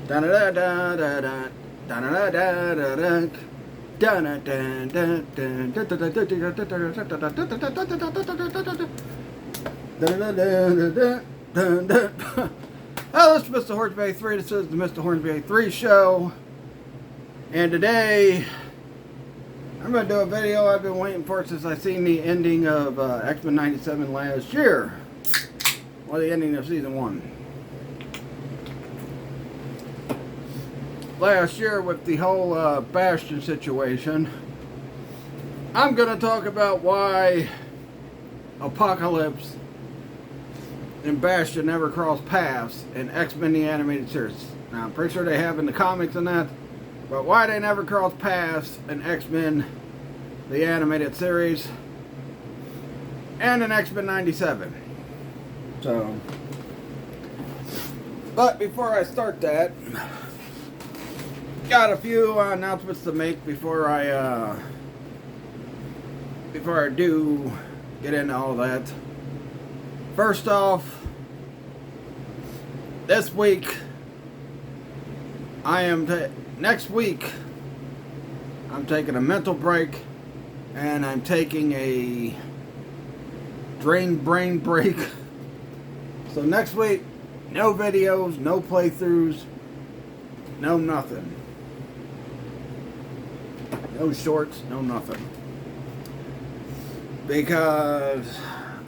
Da da da da da da da da da da da. Hello, this is Mr. Hornsby 3. This is the Mr. Hornsby 3 show. And today, I'm going to do a video I've been waiting for since I seen the ending of X-Men 97 last year. Well, the ending of season 1. Last year with the whole Bastion situation, I'm going to talk about why Apocalypse and Bastion never crossed paths in X-Men the Animated Series. Now, I'm pretty sure they have in the comics and that, but why they never crossed paths in X-Men the Animated Series and in X-Men 97. So, but before I start that, got a few announcements to make before I do get into all that. First off, this week next week I'm taking a mental break and I'm taking a drain brain break. So next week, no videos, no playthroughs, no nothing. No shorts, no nothing. Because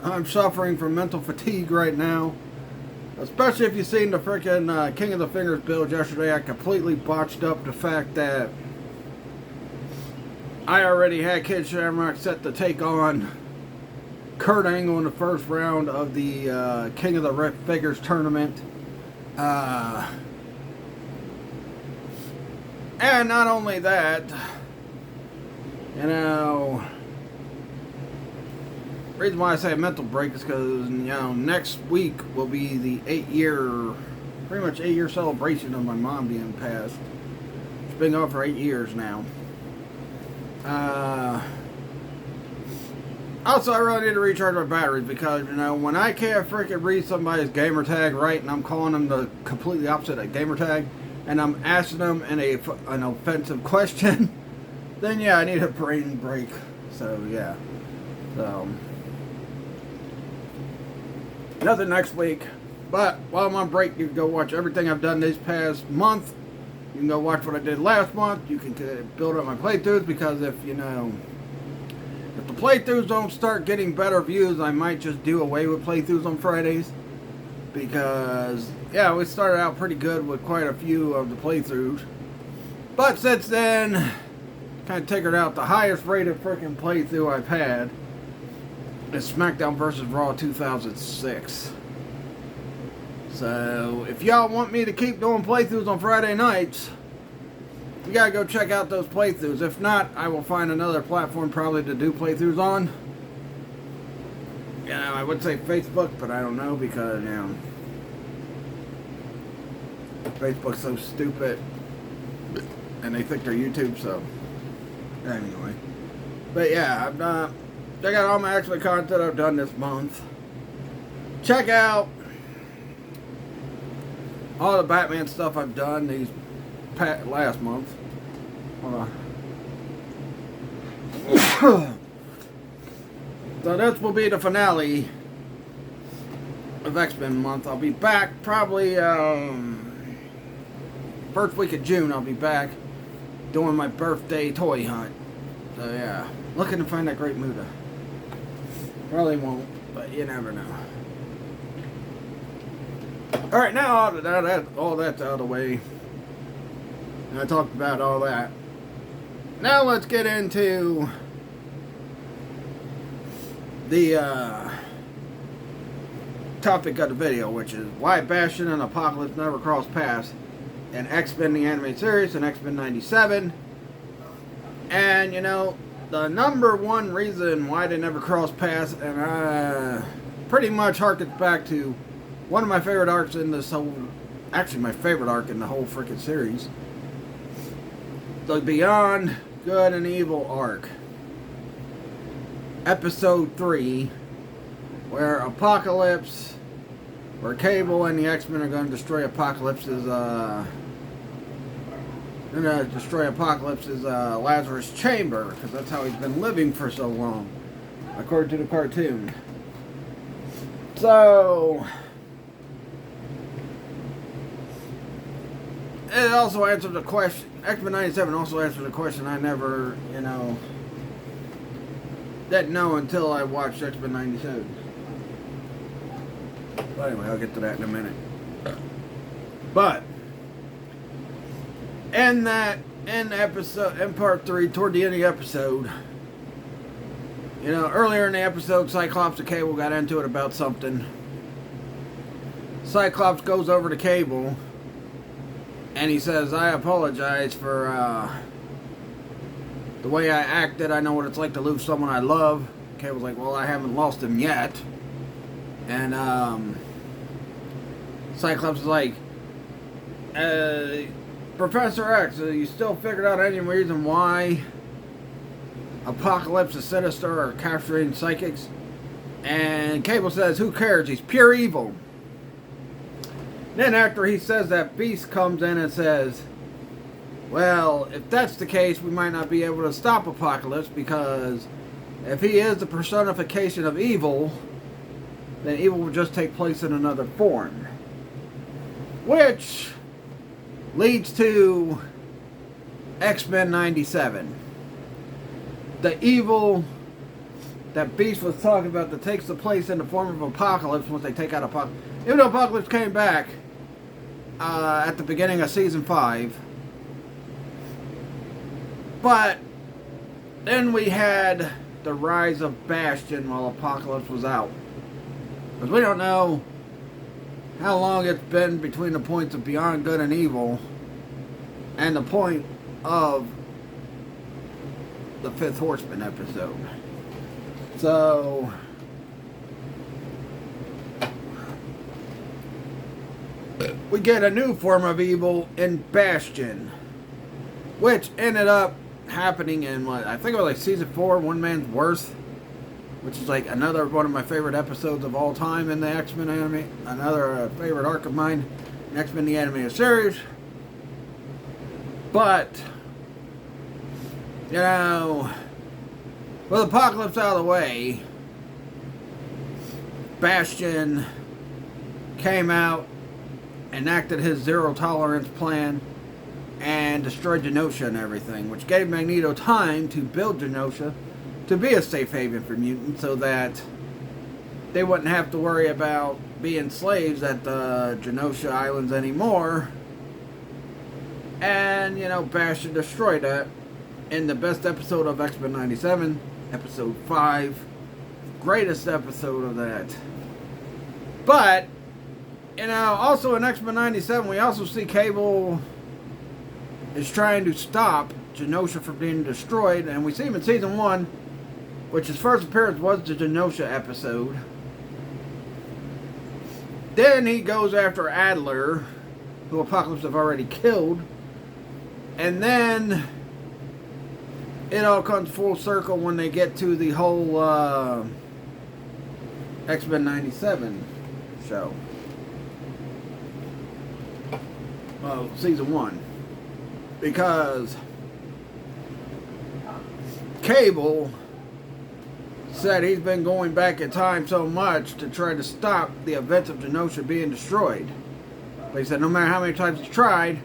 I'm suffering from mental fatigue right now. Especially if you've seen the freaking King of the Fingers build yesterday. I completely botched up the fact that I already had Kid Shamrock set to take on Kurt Angle in the first round of the King of the Fingers tournament. And not only that, you know, the reason why I say a mental break is because, you know, next week will be the pretty much 8 year celebration of my mom being passed. It's been going for 8 years now. Also, I really need to recharge my batteries because, you know, when I can't freaking read somebody's gamer tag right and I'm calling them the completely opposite of gamer tag and I'm asking them an offensive question, then yeah, I need a brain break. So yeah. So nothing next week. But while I'm on break, you can go watch everything I've done this past month. You can go watch what I did last month. You can build up my playthroughs because if the playthroughs don't start getting better views, I might just do away with playthroughs on Fridays. Because yeah, we started out pretty good with quite a few of the playthroughs. But since then, kind of takered out the highest rated freaking playthrough I've had is SmackDown vs. Raw 2006. So if y'all want me to keep doing playthroughs on Friday nights, you gotta go check out those playthroughs. If not, I will find another platform probably to do playthroughs on. You know, I would say Facebook, but I don't know because, you know, Facebook's so stupid and they think they're YouTube, so anyway. But yeah, check out all my extra content I've done this month. Check out all the Batman stuff I've done last month. Hold on. So this will be the finale of X-Men month. I'll be back probably first week of June. I'll be back doing my birthday toy hunt. So yeah, looking to find that great Muda. Probably won't, but you never know. Alright, now all that's out of the way. I talked about all that. Now let's get into the topic of the video, which is why Bastion and Apocalypse never crossed paths in X-Men the Animated Series and X-Men 97. And, you know, the number one reason why they never crossed paths, and pretty much harkens back to one of my favorite arcs in this whole, actually my favorite arc in the whole freaking series, the Beyond Good and Evil arc, episode 3, where Apocalypse, where Cable and the X-Men are going to destroy Apocalypse's gonna destroy Apocalypse's Lazarus chamber, because that's how he's been living for so long, according to the cartoon. So it also answers the question. X-Men 97 also answers the question I never, didn't know until I watched X-Men 97. But anyway, I'll get to that in a minute. But in part 3, toward the end of the episode, earlier in the episode, Cyclops and Cable got into it about something. Cyclops goes over to Cable and he says, "I apologize for the way I acted. I know what it's like to lose someone I love." Cable's like, "Well, I haven't lost him yet." And Cyclops is like, "Professor X, you still figured out any reason why Apocalypse and Sinister are capturing psychics?" And Cable says, "Who cares? He's pure evil." Then after he says that, Beast comes in and says, "Well, if that's the case, we might not be able to stop Apocalypse, because if he is the personification of evil, then evil will just take place in another form." Which leads to X-Men 97. The evil that Beast was talking about that takes the place in the form of Apocalypse once they take out Apocalypse. Even though Apocalypse came back at the beginning of Season 5. But then we had the rise of Bastion while Apocalypse was out. Because we don't know how long it's been between the points of Beyond Good and Evil and the point of the Fifth Horseman episode. So we get a new form of evil in Bastion, which ended up happening in I think it was like Season 4, One Man's Worth, which is like another one of my favorite episodes of all time in the X-Men anime. Another favorite arc of mine in X-Men the Animated Series. But with Apocalypse out of the way, Bastion came out, enacted his zero tolerance plan, and destroyed Genosha and everything, which gave Magneto time to build Genosha to be a safe haven for mutants, so that they wouldn't have to worry about being slaves at the Genosha Islands anymore. And, Bastion destroyed that in the best episode of X-Men 97, episode 5. Greatest episode of that. But, also in X-Men 97, we also see Cable is trying to stop Genosha from being destroyed, and we see him in Season 1, which his first appearance was the Genosha episode. Then he goes after Adler, who Apocalypse have already killed. And then it all comes full circle when they get to the whole X-Men 97 show. Well, Season 1. Because Cable said he's been going back in time so much to try to stop the events of Genosha being destroyed. But he said no matter how many times he's tried,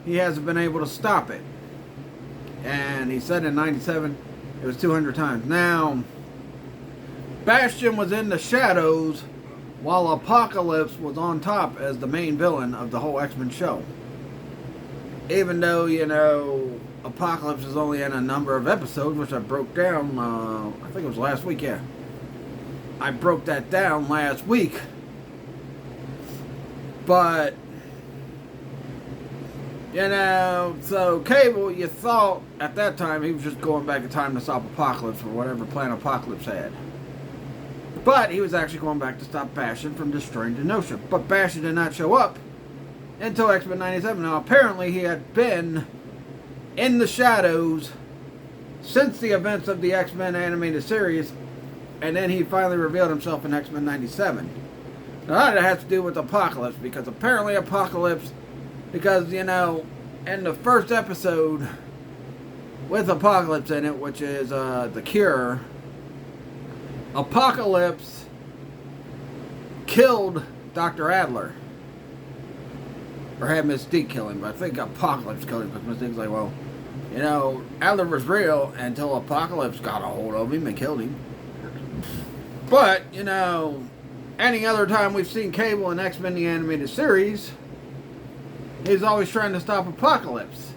he hasn't been able to stop it. And he said in 97 it was 200 times. Now, Bastion was in the shadows while Apocalypse was on top as the main villain of the whole X-Men show. Even though, Apocalypse is only in a number of episodes, which I broke down, I think it was last week, yeah. I broke that down last week. But, so Cable, you thought at that time he was just going back in time to stop Apocalypse or whatever plan Apocalypse had. But he was actually going back to stop Bastion from destroying Genosha. But Bastion did not show up until X-Men 97. Now, apparently he had been in the shadows since the events of the X-Men animated series, and then he finally revealed himself in X-Men 97. Now, that has to do with Apocalypse, because apparently Apocalypse, because, And the first episode with Apocalypse in it, which is The Cure, Apocalypse killed Dr. Adler. Or had Mystique kill him, but I think Apocalypse killed him because Mystique's like, well, you know, Adler was real until Apocalypse got a hold of him and killed him. But, you know, any other time we've seen Cable in X-Men the Animated Series, he's always trying to stop Apocalypse.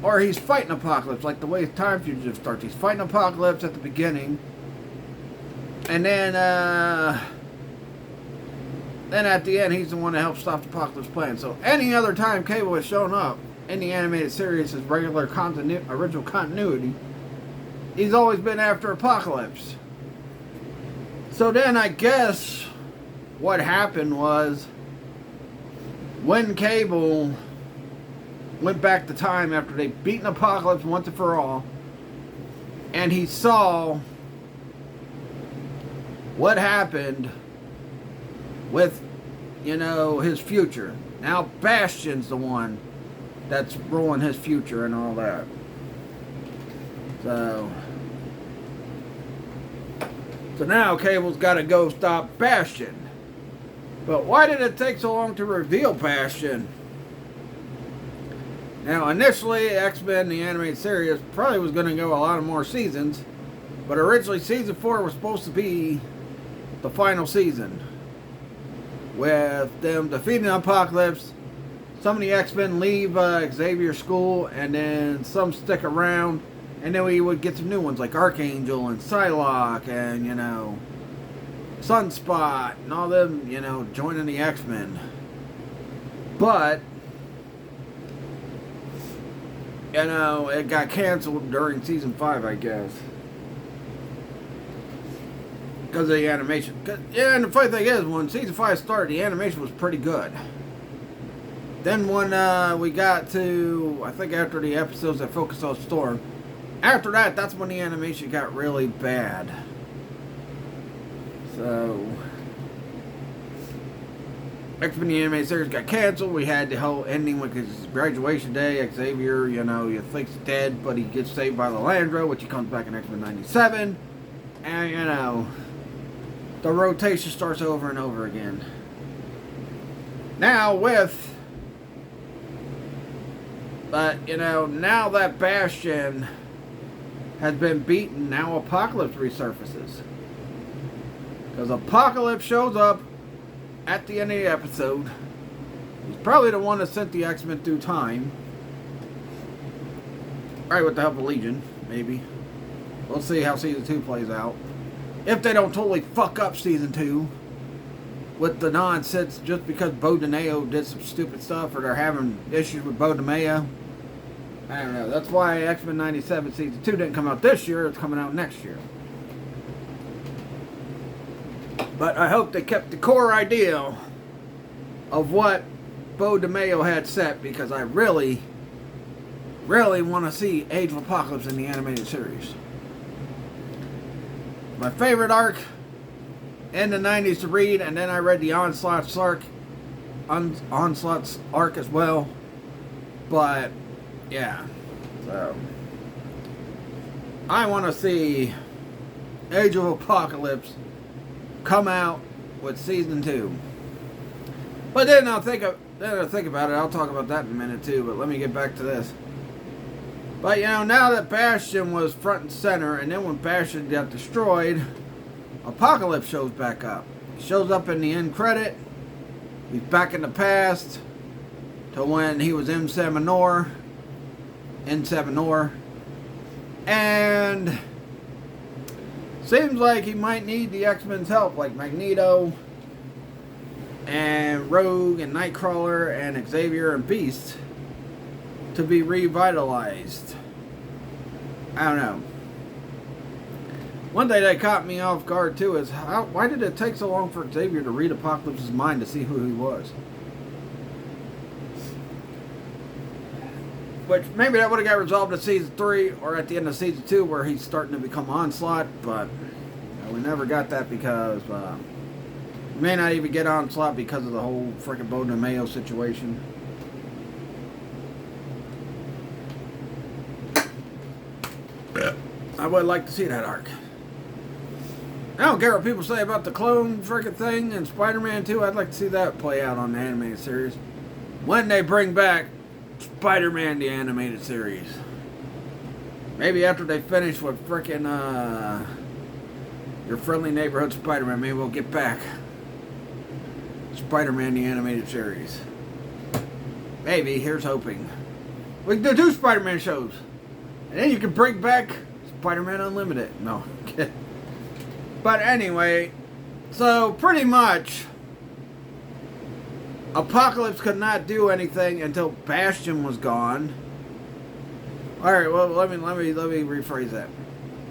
Or he's fighting Apocalypse, like the way Time Fugitive starts. He's fighting Apocalypse at the beginning. And then at the end, he's the one that helps stop the Apocalypse plan. So any other time Cable has shown up in the animated series as regular original continuity, he's always been after Apocalypse. So then I guess what happened was when Cable went back to time after they'd beaten Apocalypse once and for all, and he saw what happened with, you know, his future. Now Bastion's the one that's ruining his future and all that. So now Cable's got to go stop Bastion. But why did it take so long to reveal Bastion? Now, initially, X-Men, the animated series, probably was going to go a lot of more seasons. But originally, Season 4 was supposed to be the final season, with them defeating Apocalypse. Some of the X-Men leave Xavier's school, and then some stick around. And then we would get some new ones like Archangel and Psylocke and, you know, Sunspot and all them, you know, joining the X-Men. But, you know, it got canceled during Season 5, I guess. Because of the animation. Yeah, and the funny thing is, when Season 5 started, the animation was pretty good. Then when we got to, I think after the episodes that focused on Storm, after that, that's when the animation got really bad. So, X-Men the Animated Series got canceled. We had the whole ending with his graduation day. Xavier, you know, you think he's dead, but he gets saved by the Landro, which he comes back in X-Men 97. And, you know, the rotation starts over and over again. Now with, but, you know, now that Bastion has been beaten, now Apocalypse resurfaces. Because Apocalypse shows up at the end of the episode. He's probably the one that sent the X-Men through time. Right, with the help of Legion, maybe. We'll see how Season 2 plays out. If they don't totally fuck up Season 2 with the nonsense just because Bo DeMeo did some stupid stuff, or they're having issues with Bo DeMeo. I don't know. That's why X-Men 97 Season 2 didn't come out this year. It's coming out next year. But I hope they kept the core idea of what Bo DeMeo had set, because I really, really want to see Age of Apocalypse in the animated series. My favorite arc in the 90s to read, and then I read the Onslaught's arc as well. But, yeah. So, I want to see Age of Apocalypse come out with Season 2. But then I'll think about it. I'll talk about that in a minute too, but let me get back to this. But, you know, now that Bastion was front and center, and then when Bastion got destroyed, Apocalypse shows back up. He shows up in the end credit. He's back in the past to when he was in Seminor. And seems like he might need the X-Men's help, like Magneto and Rogue and Nightcrawler and Xavier and Beast, to be revitalized. I don't know. One thing that caught me off guard too is why did it take so long for Xavier to read Apocalypse's mind to see who he was? Which maybe that would have got resolved in Season 3 or at the end of Season 2 where he's starting to become Onslaught, but we never got that because we may not even get Onslaught because of the whole freaking Bo DeMeo situation. I would like to see that arc. I don't care what people say about the clone frickin' thing and Spider-Man 2. I'd like to see that play out on the animated series. When they bring back Spider-Man the animated series. Maybe after they finish with frickin' Your Friendly Neighborhood Spider-Man, maybe we'll get back Spider-Man the animated series. Maybe, here's hoping. We can do Spider-Man shows. And then you can bring back Spider-Man Unlimited. No, okay. But anyway, so pretty much Apocalypse could not do anything until Bastion was gone. Alright, well let me rephrase that.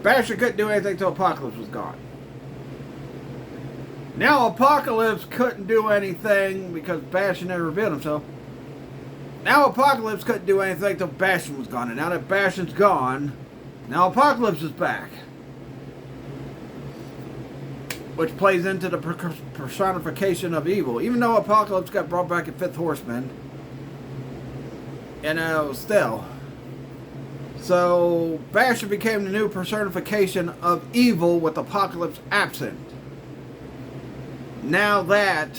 Bastion couldn't do anything until Apocalypse was gone. Now Apocalypse couldn't do anything because Bastion never revealed himself. Now Apocalypse couldn't do anything until Bastion was gone. And now that Bastion's gone, now Apocalypse is back. Which plays into the personification of evil. Even though Apocalypse got brought back in Fifth Horseman. Still. So, Bastion became the new personification of evil with Apocalypse absent. Now that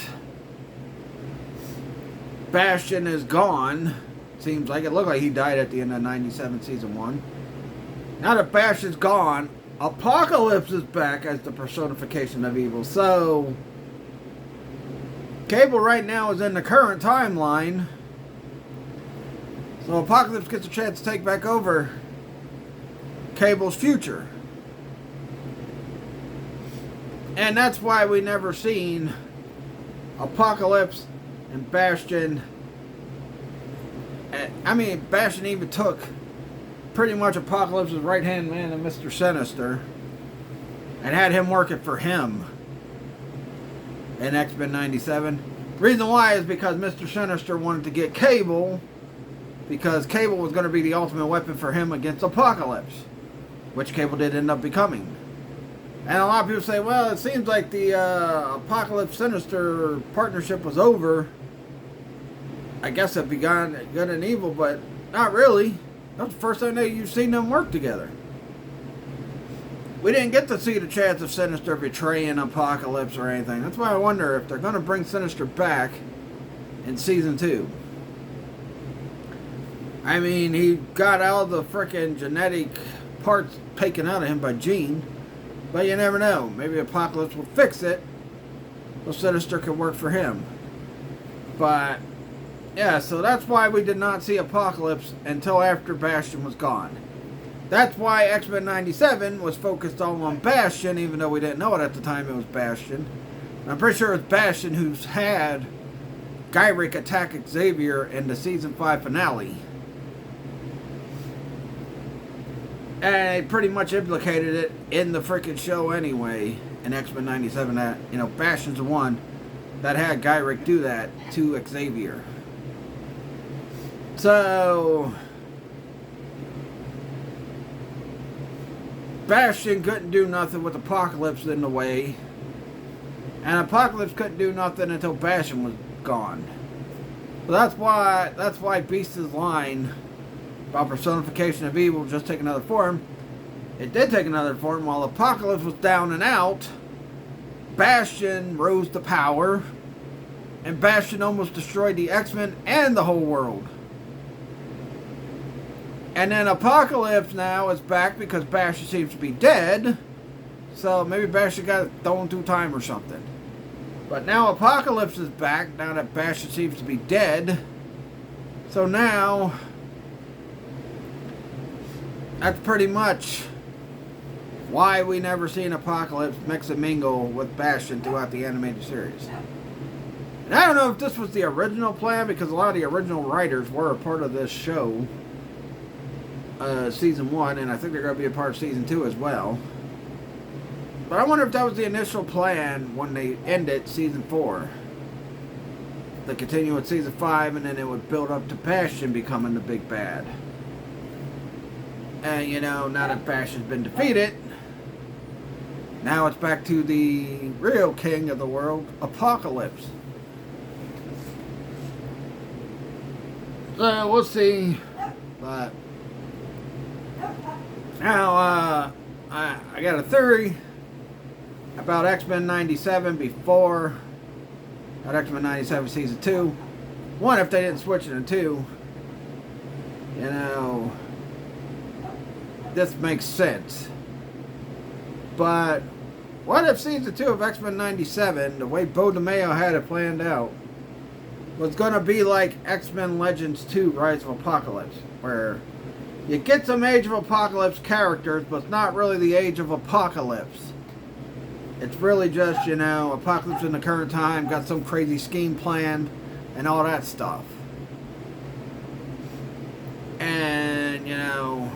Bastion is gone, seems like it looked like he died at the end of 97 season 1. Now that Bastion's gone, Apocalypse is back as the personification of evil. So, Cable right now is in the current timeline. So Apocalypse gets a chance to take back over Cable's future. And that's why we never seen Apocalypse and Bastion. I mean, Bastion even took pretty much Apocalypse's right-hand man and Mr. Sinister and had him working for him in X-Men 97. Reason why is because Mr. Sinister wanted to get Cable, because Cable was going to be the ultimate weapon for him against Apocalypse, which Cable did end up becoming. And a lot of people say, well, it seems like the Apocalypse Sinister partnership was over. I guess it began good and evil, but not really. That's the first time that you've seen them work together. We didn't get to see the chance of Sinister betraying Apocalypse or anything. That's why I wonder if they're going to bring Sinister back in Season 2. I mean, he got all the frickin' genetic parts taken out of him by Jean. But you never know. Maybe Apocalypse will fix it so Sinister can work for him. But, yeah, so that's why we did not see Apocalypse until after Bastion was gone. That's why X-Men 97 was focused all on Bastion, even though we didn't know it at the time it was Bastion. And I'm pretty sure it was Bastion who's had Gyrick attack Xavier in the Season 5 finale. And they pretty much implicated it in the freaking show anyway, in X-Men 97, that, you know, Bastion's the one that had Gyrick do that to Xavier. So, Bastion couldn't do nothing with Apocalypse in the way, and Apocalypse couldn't do nothing until Bastion was gone. So that's why Beast's line about personification of evil just take another form. It did take another form. While Apocalypse was down and out, Bastion rose to power, and Bastion almost destroyed the X-Men and the whole world. And then Apocalypse now is back because Bastion seems to be dead, so maybe Bastion got thrown through time or something. But now Apocalypse is back now that Bastion seems to be dead. So now that's pretty much why we never seen Apocalypse mix and mingle with Bastion throughout the animated series. And I don't know if this was the original plan, because a lot of the original writers were a part of this show, Season 1, and I think they're going to be a part of Season 2 as well. But I wonder if that was the initial plan when they ended Season 4. They continue with Season 5, and then it would build up to Bastion becoming the big bad. And, you know, now that Bastion's been defeated, now it's back to the real king of the world, Apocalypse. So, we'll see. But Now, I got a theory about X-Men 97 before X-Men 97 Season 2. One, if they didn't switch it in 2, you know, this makes sense. But what if Season 2 of X-Men 97, the way Bo DeMayo had it planned out, was going to be like X-Men Legends 2 Rise of Apocalypse, where you get some Age of Apocalypse characters, but it's not really the Age of Apocalypse. It's really just, you know, Apocalypse in the current time, got some crazy scheme planned, and all that stuff. And, you know,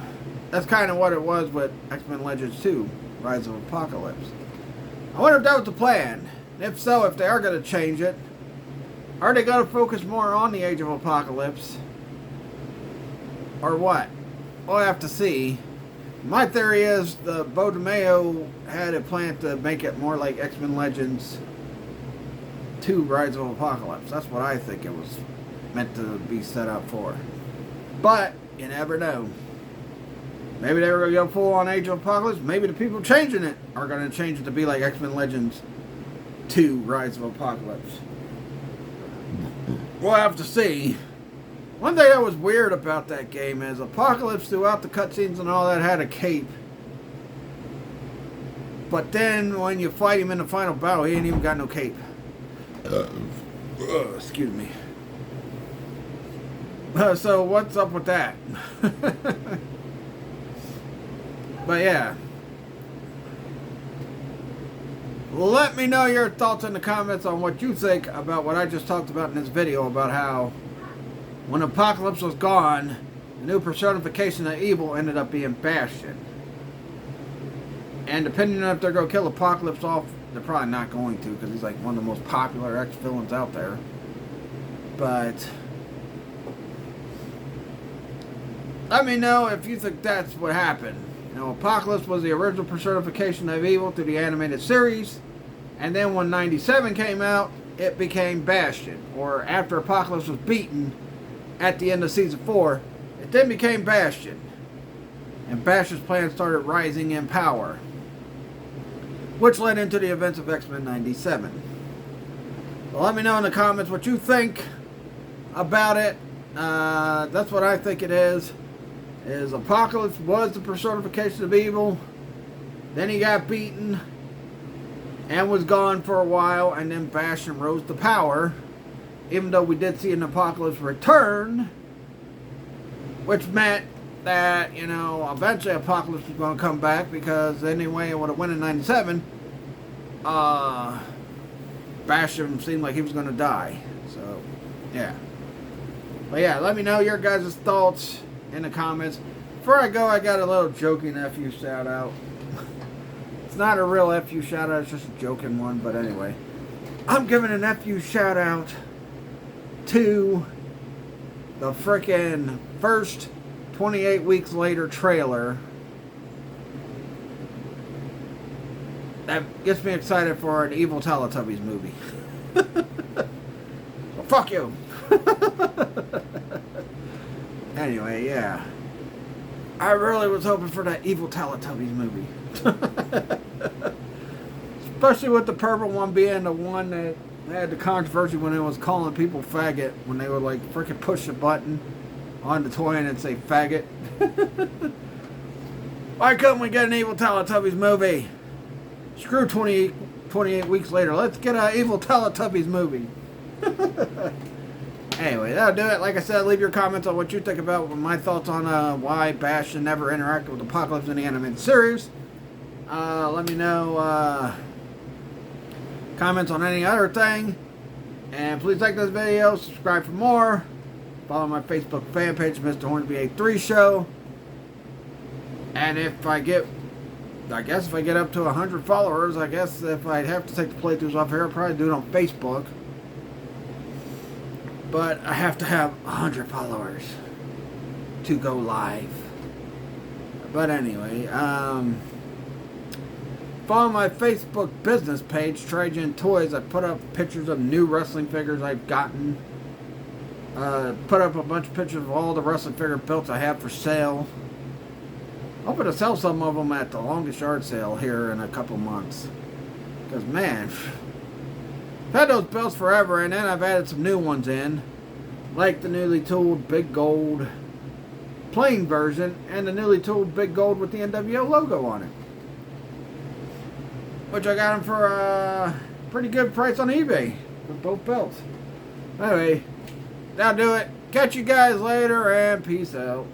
that's kind of what it was with X-Men Legends 2 Rise of Apocalypse. I wonder if that was the plan. And if so, if they are going to change it, are they going to focus more on the Age of Apocalypse? Or what? We'll have to see. My theory is the Bo DeMayo had a plan to make it more like X-Men Legends 2 Rise of Apocalypse. That's what I think it was meant to be set up for. But you never know. Maybe they were going to go full on Age of Apocalypse. Maybe the people changing it are going to change it to be like X-Men Legends 2 Rise of Apocalypse. We'll have to see. One thing that was weird about that game is Apocalypse throughout the cutscenes and all that had a cape. But then when you fight him in the final battle, he ain't even got no cape. Excuse me. So what's up with that? But yeah. Let me know your thoughts in the comments on what you think about what I just talked about in this video, about how when Apocalypse was gone, the new personification of evil ended up being Bastion. And depending on if they're going to kill Apocalypse off, they're probably not going to, because he's like one of the most popular ex-villains out there. But let me know if you think that's what happened. You know, Apocalypse was the original personification of evil through the animated series, and then when 97 came out, it became Bastion. Or after Apocalypse was beaten at the end of Season 4, it then became Bastion. And Bastion's plan started rising in power, which led into the events of X-Men 97. Well, let me know in the comments what you think about it. That's what I think it is Apocalypse was the personification of evil. Then he got beaten and was gone for a while, and then Bastion rose to power. Even though we did see an Apocalypse return, which meant that, you know, eventually Apocalypse was going to come back, because anyway it would have won in 97. Bastion seemed like he was going to die. So, yeah. But yeah, let me know your guys' thoughts in the comments. Before I go, I got a little joking FU shout out. It's not a real FU shout out, it's just a joking one, but anyway. I'm giving an FU shout out to the frickin' first 28 Weeks Later trailer. That gets me excited for an evil Teletubbies movie. Well, fuck you. Anyway, yeah. I really was hoping for that evil Teletubbies movie. Especially with the purple one being the one that had the controversy when it was calling people faggot, when they would like freaking push a button on the toy and it'd say faggot. Why couldn't we get an evil Teletubbies movie? Screw 28 Weeks Later. Let's get an evil Teletubbies movie. Anyway, that'll do it. Like I said, leave your comments on what you think about my thoughts on why Bastion never interacted with Apocalypse in the animated series. Let me know comments on any other thing. And please like this video, subscribe for more. Follow my Facebook fan page, Mr. Hornsby 83 Show. And if I get up to 100 followers, I guess if I'd have to take the playthroughs off here, I'd probably do it on Facebook. But I have to have 100 followers to go live. But anyway, follow my Facebook business page, Trajan Toys. I put up pictures of new wrestling figures I've gotten. Put up a bunch of pictures of all the wrestling figure builds I have for sale. Hoping to sell some of them at the longest yard sale here in a couple months. Because, man, I've had those belts forever, and then I've added some new ones in. Like the newly tooled Big Gold plain version, and the newly tooled Big Gold with the NWO logo on it. Which I got them for a pretty good price on eBay for both belts. Anyway, that'll do it. Catch you guys later, and peace out.